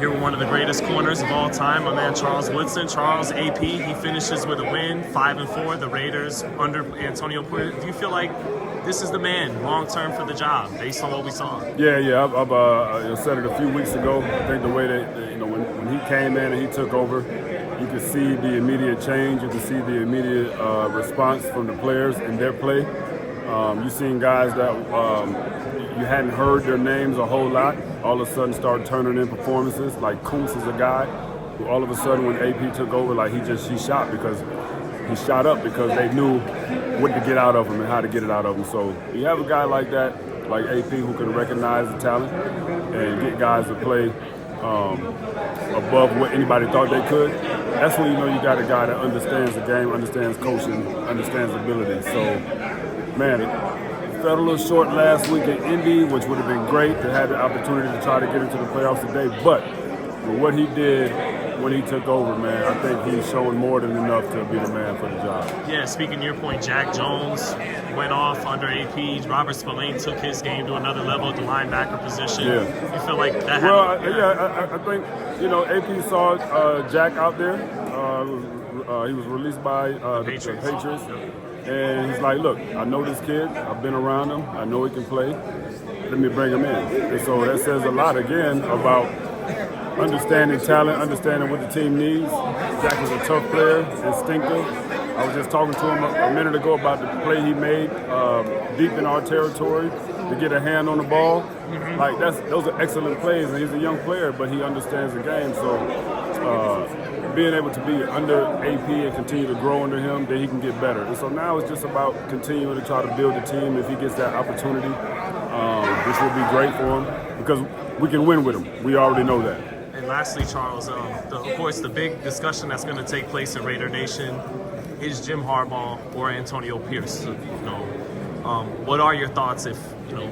here with one of the greatest corners of all time, my man Charles Woodson. Charles, AP, he finishes with a win, 5-4. The Raiders under Antonio Pierce. Do you feel like this is the man long-term for the job, based on what we saw? Yeah. I've said it a few weeks ago. I think the way that, when he came in and he took over, you could see the immediate change. You could see the immediate response from the players in their play. You've seen guys that you hadn't heard their names a whole lot, all of a sudden start turning in performances. Like Kuntz is a guy who all of a sudden when AP took over, like he shot up because they knew what to get out of him and how to get it out of him. So you have a guy like that, like AP, who can recognize the talent and get guys to play above what anybody thought they could. That's when you know you got a guy that understands the game, understands coaching, understands ability. So, man, it felt a little short last week in Indy, which would have been great to have the opportunity to try to get into the playoffs today. But with what he did when he took over, man, I think he's showing more than enough to be the man for the job. Yeah, speaking to your point, Jack Jones went off under AP. Robert Spillane took his game to another level at the linebacker position. Yeah. You feel like that happened? Well, I think, AP saw Jack out there. He was released by the Patriots. And he's like, look, I know this kid. I've been around him. I know he can play. Let me bring him in. And so that says a lot, again, about understanding talent, understanding what the team needs. Jack is a tough player, instinctive. I was just talking to him a minute ago about the play he made deep in our territory to get a hand on the ball. Mm-hmm. Like those are excellent plays, and he's a young player, but he understands the game. So being able to be under AP and continue to grow under him, then he can get better. And so now it's just about continuing to try to build the team if he gets that opportunity, which will be great for him because we can win with him. We already know that. And lastly, Charles, of course, the big discussion that's going to take place in Raider Nation is Jim Harbaugh or Antonio Pierce. What are your thoughts if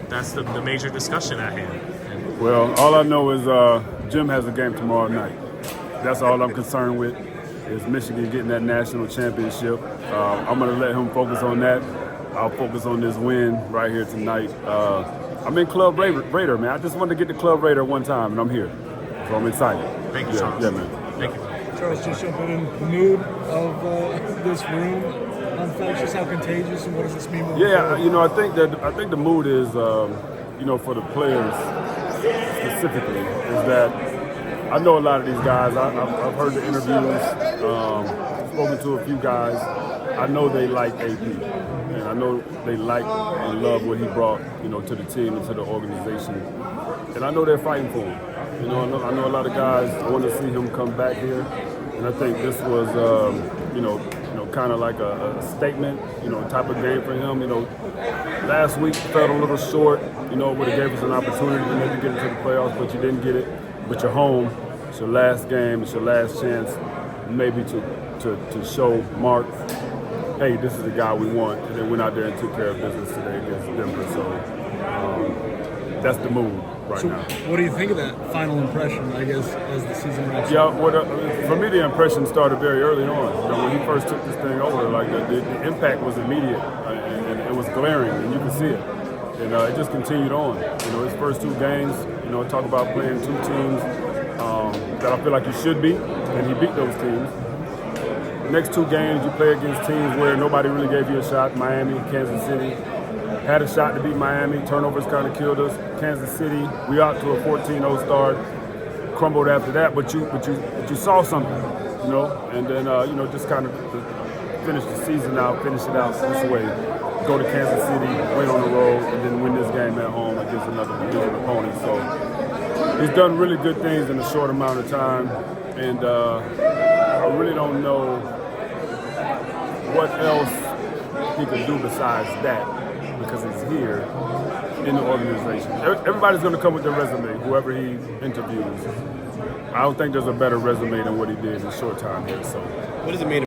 that's the major discussion at hand? Well, all I know is Jim has a game tomorrow night. That's all I'm concerned with is Michigan getting that national championship. I'm going to let him focus on that. I'll focus on this win right here tonight. I'm in Club Raider, man. I just wanted to get to Club Raider one time, and I'm here. So I'm excited. Thank you, Charles. Yeah, man. Thank you. Charles, just jumping in the mood of this room. Just how contagious and what does this mean? Yeah, I think the mood is, for the players specifically, is that I know a lot of these guys. I've heard the interviews, spoken to a few guys. I know they like AP, and I know they like and love what he brought, to the team and to the organization. And I know they're fighting for him. I know a lot of guys want to see him come back here, and I think this was, kind of like a statement, type of game for him. Last week felt a little short. Would have gave us an opportunity to maybe get into the playoffs, but you didn't get it. But you're home. It's your last game. It's your last chance, maybe to show Mark, hey, this is the guy we want. And then went out there and took care of business today against Denver. So that's the move right now. What do you think of that final impression, I guess, as the season wraps up? Yeah, for me, the impression started very early on. When he first took this thing over, like the impact was immediate, and it was glaring, and you could see it. And it just continued on. His first two games, talk about playing two teams that I feel like you should beat, and he beat those teams. The next two games, you play against teams where nobody really gave you a shot. Miami, Kansas City. Had a shot to beat Miami. Turnovers kind of killed us. Kansas City, we out to a 14-0 start. Crumbled after that, but you saw something, and then just kind of finish the season out, finish it out this way. Go to Kansas City, win on the road, and then win this game at home against another division opponent. So he's done really good things in a short amount of time, and I really don't know what else he could do besides that, because he's here in the organization. Everybody's going to come with their resume, whoever he interviews. I don't think there's a better resume than what he did in a short time here. So, what does it mean